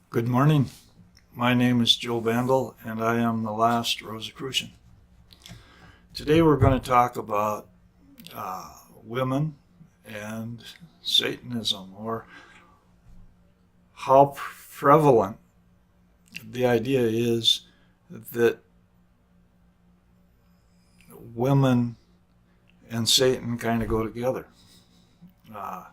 Good morning. My name is Joe Bandel, and I am the last Rosicrucian. Today we're going to talk about women and Satanism, or how prevalent the idea is that women and Satan kind of go together. Uh,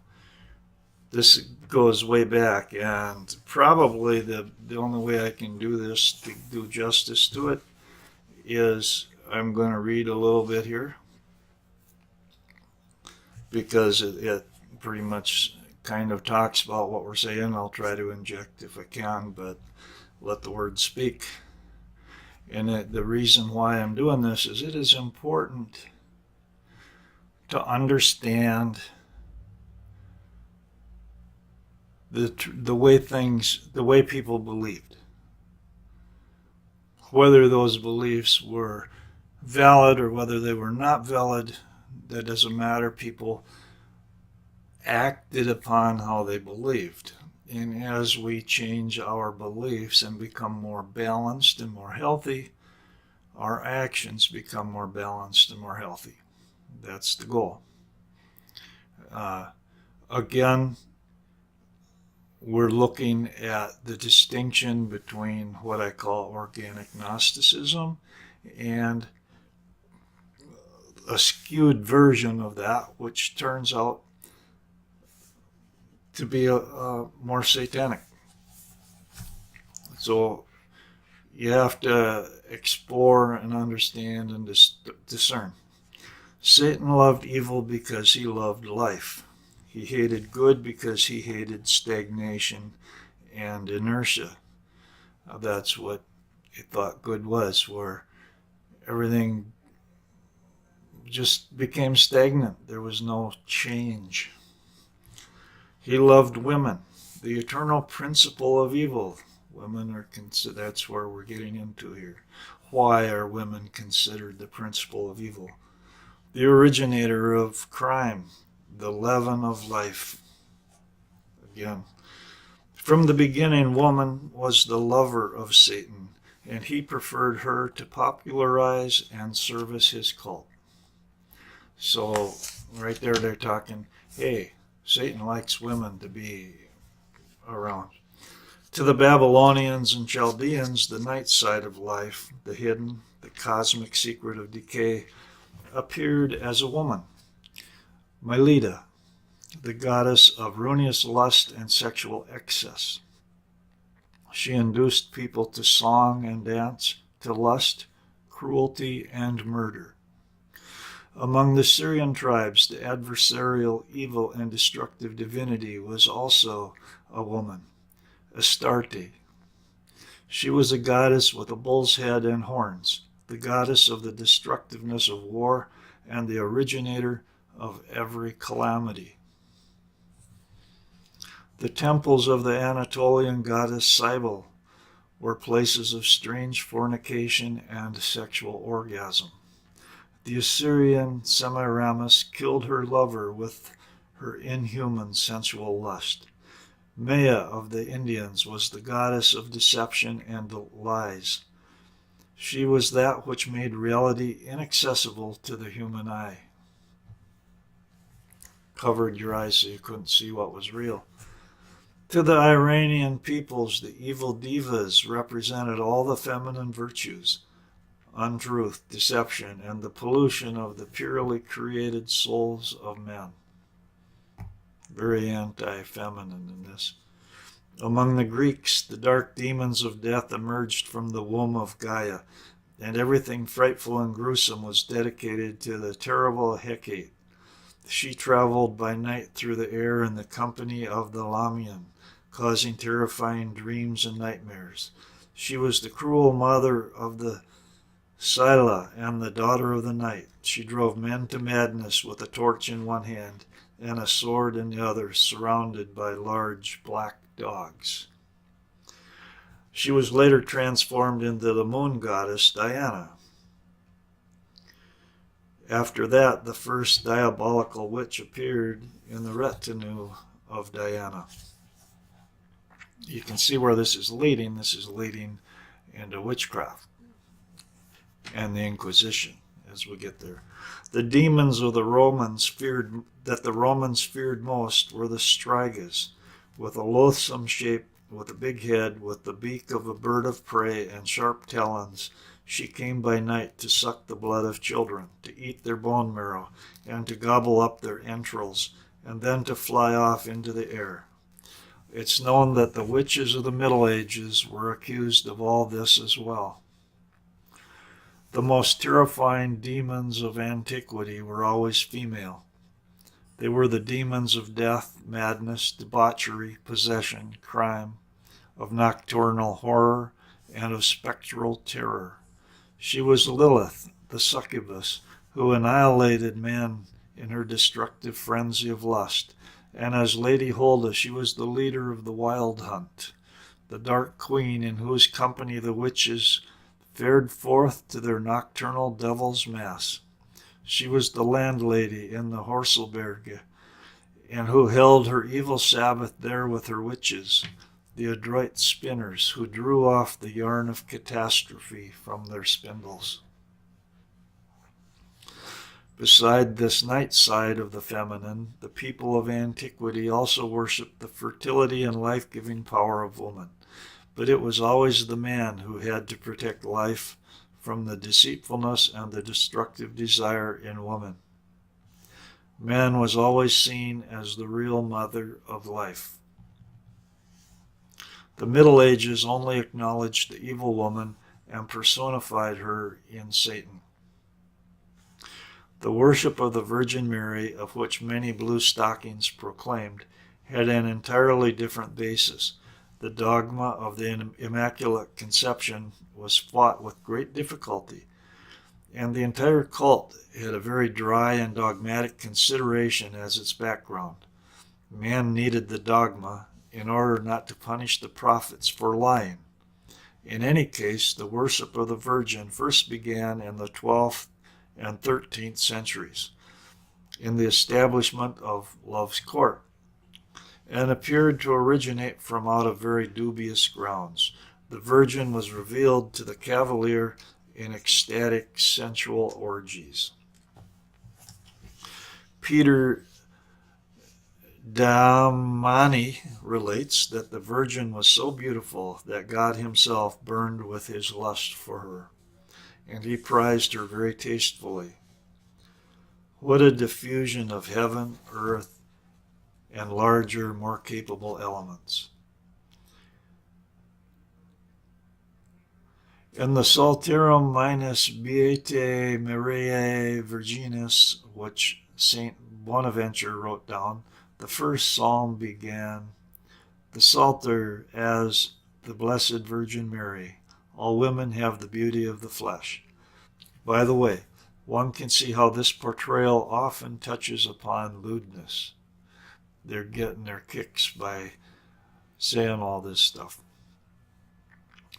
this goes way back, and probably the only way I can do this to do justice to it is I'm going to read a little bit here because it pretty much kind of talks about what we're saying. I'll try to inject if I can, but let the word speak. And the reason why I'm doing this is it is important to understand the way people believed, whether those beliefs were valid or whether they were not valid. That doesn't matter. People acted upon how they believed. And as we change our beliefs and become more balanced and more healthy, our actions become more balanced and more healthy. That's the goal. Uh, Again, we're looking at the distinction between what I call organic Gnosticism and a skewed version of that, which turns out to be a more satanic. So you have to explore and understand and discern. Satan loved evil because he loved life. He hated good because he hated stagnation and inertia. That's what he thought good was, where everything just became stagnant. There was no change. He loved women, the eternal principle of evil. Women are considered, that's where we're getting into here. Why are women considered the principle of evil? The originator of crime, the leaven of life. Again, from the beginning, woman was the lover of Satan, and he preferred her to popularize and service his cult. So, right there, they're talking, hey, Satan likes women to be around. To the Babylonians and Chaldeans, the night side of life, the hidden, the cosmic secret of decay, appeared as a woman. Mylida, the goddess of ruinous lust and sexual excess. She induced people to song and dance, to lust, cruelty, and murder. Among the Syrian tribes, the adversarial, evil, and destructive divinity was also a woman, Astarte. She was a goddess with a bull's head and horns, the goddess of the destructiveness of war and the originator of every calamity. The temples of the Anatolian goddess Cybele were places of strange fornication and sexual orgasm. The Assyrian Semiramis killed her lover with her inhuman sensual lust. Maya of the Indians was the goddess of deception and lies. She was that which made reality inaccessible to the human eye. Covered your eyes so you couldn't see what was real. To the Iranian peoples, the evil divas represented all the feminine virtues, untruth, deception, and the pollution of the purely created souls of men. Very anti-feminine in this. Among the Greeks, the dark demons of death emerged from the womb of Gaia, and everything frightful and gruesome was dedicated to the terrible Hecate. She traveled by night through the air in the company of the Lamian, causing terrifying dreams and nightmares. She was the cruel mother of the Scylla and the daughter of the night. She drove men to madness with a torch in one hand and a sword in the other, surrounded by large black dogs. She was later transformed into the moon goddess Diana. After that, the first diabolical witch appeared in the retinue of Diana. you can see where this is leading. This is leading into witchcraft and the Inquisition as we get there. The demons of the Romans the Romans feared most were the strigas, with a loathsome shape, with a big head, with the beak of a bird of prey and sharp talons. She came by night to suck the blood of children, to eat their bone marrow, and to gobble up their entrails, and then to fly off into the air. It's known that the witches of the Middle Ages were accused of all this as well. The most terrifying demons of antiquity were always female. They were the demons of death, madness, debauchery, possession, crime, of nocturnal horror, and of spectral terror. She was Lilith, the succubus, who annihilated man in her destructive frenzy of lust, and as Lady Holda she was the leader of the wild hunt, the dark queen in whose company the witches fared forth to their nocturnal devil's mass. She was the landlady in the Horselberge, and who held her evil Sabbath there with her witches, the adroit spinners who drew off the yarn of catastrophe from their spindles. Beside this night side of the feminine, the people of antiquity also worshipped the fertility and life-giving power of woman. But it was always the man who had to protect life from the deceitfulness and the destructive desire in woman. Man was always seen as the real mother of life. The Middle Ages only acknowledged the evil woman and personified her in Satan. The worship of the Virgin Mary, of which many blue stockings proclaimed, had an entirely different basis. The dogma of the Immaculate Conception was fought with great difficulty, and the entire cult had a very dry and dogmatic consideration as its background. Man needed the dogma in order not to punish the prophets for lying. In any case, the worship of the Virgin first began in the 12th and 13th centuries, in the establishment of Love's Court, and appeared to originate from out of very dubious grounds. The Virgin was revealed to the cavalier in ecstatic sensual orgies. Peter Damiani relates that the Virgin was so beautiful that God himself burned with his lust for her, and he prized her very tastefully. What a diffusion of heaven, earth, and larger, more capable elements. In the Psalterium minus Beate Mariae Virginis, which St. Bonaventure wrote down, the first psalm began, the Psalter as the Blessed Virgin Mary. All women have the beauty of the flesh. By the way, one can see how this portrayal often touches upon lewdness. They're getting their kicks by saying all this stuff.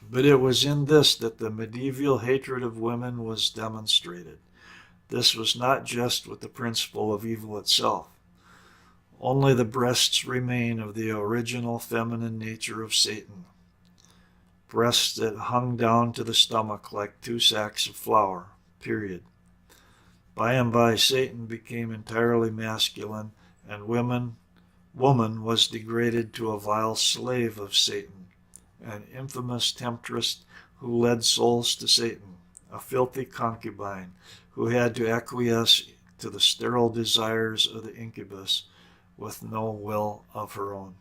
But it was in this that the medieval hatred of women was demonstrated. This was not just with the principle of evil itself. Only the breasts remain of the original feminine nature of Satan. Breasts that hung down to the stomach like 2 sacks of flour, period. By and by, Satan became entirely masculine, and woman was degraded to a vile slave of Satan, an infamous temptress who led souls to Satan, a filthy concubine who had to acquiesce to the sterile desires of the incubus with no will of her own.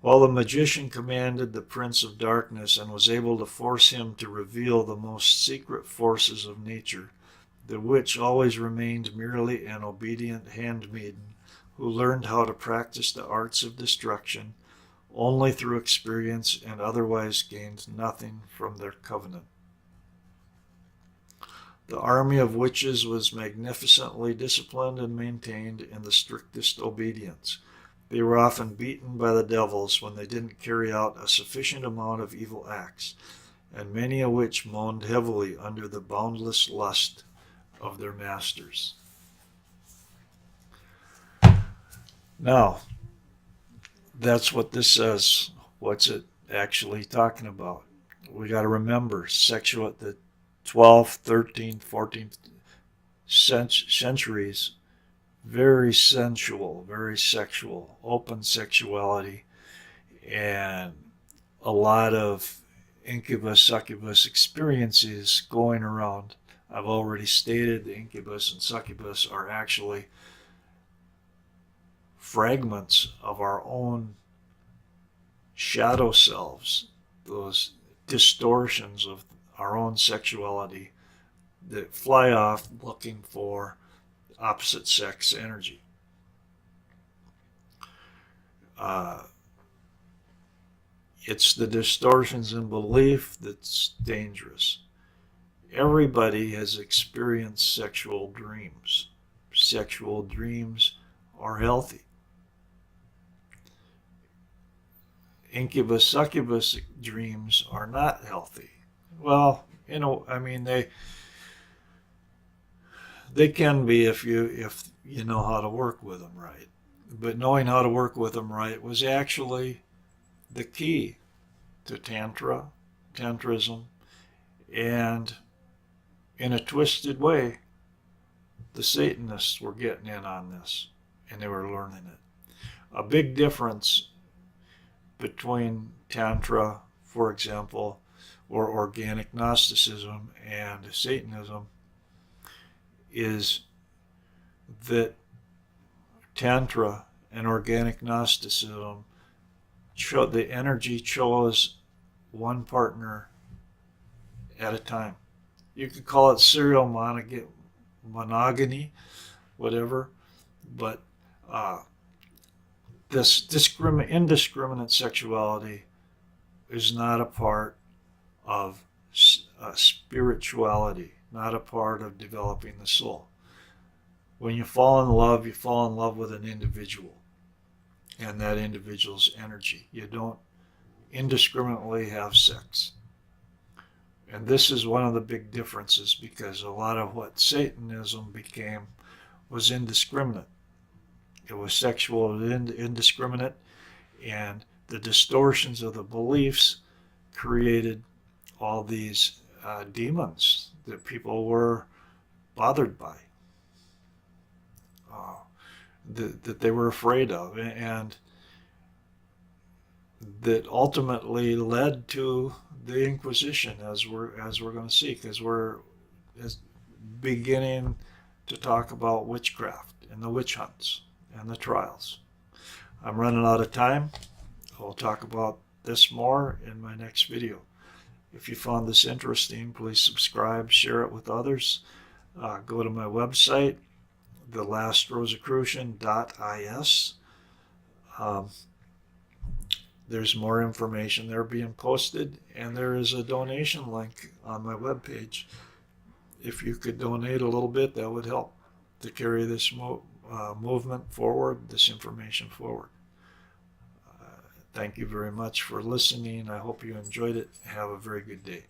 While the magician commanded the prince of darkness and was able to force him to reveal the most secret forces of nature, the witch always remained merely an obedient handmaiden who learned how to practice the arts of destruction only through experience and otherwise gained nothing from their covenant. The army of witches was magnificently disciplined and maintained in the strictest obedience. They were often beaten by the devils when they didn't carry out a sufficient amount of evil acts, and many a witch moaned heavily under the boundless lust of their masters. Now, That's what this says. What's it actually talking about? We got to remember the 12th, 13th, 14th centuries, very sensual, very sexual, open sexuality, and a lot of incubus, succubus experiences going around. I've already stated the incubus and succubus are actually fragments of our own shadow selves, those distortions of our own sexuality that fly off looking for opposite sex energy. It's the distortions in belief that's dangerous. Everybody has experienced sexual dreams. Sexual dreams are healthy. Incubus, succubus dreams are not healthy. Well, I mean, they can be if you know how to work with them right. But knowing how to work with them right was actually the key to tantrism, and in a twisted way, the Satanists were getting in on this, and they were learning it. A big difference between Tantra, for example, or organic Gnosticism and Satanism is that Tantra and organic Gnosticism, the energy chose one partner at a time. You could call it serial monogamy, whatever, but this indiscriminate sexuality is not a part of spirituality, not a part of developing the soul. When you fall in love with an individual and that individual's energy. You don't indiscriminately have sex. And this is one of the big differences, because a lot of what Satanism became was indiscriminate. It was sexual indiscriminate, and the distortions of the beliefs created all these demons that people were bothered by, that they were afraid of, and that ultimately led to the Inquisition, as we're going to see, because we're beginning to talk about witchcraft and the witch hunts and the trials. I'm running out of time. I'll talk about this more in my next video. If you found this interesting, please subscribe, share it with others. Go to my website, thelastrosicrucian.is. There's more information there being posted, and there is a donation link on my webpage. If you could donate a little bit, that would help to carry this movement forward, this information forward. Thank you very much for listening. I hope you enjoyed it. Have a very good day.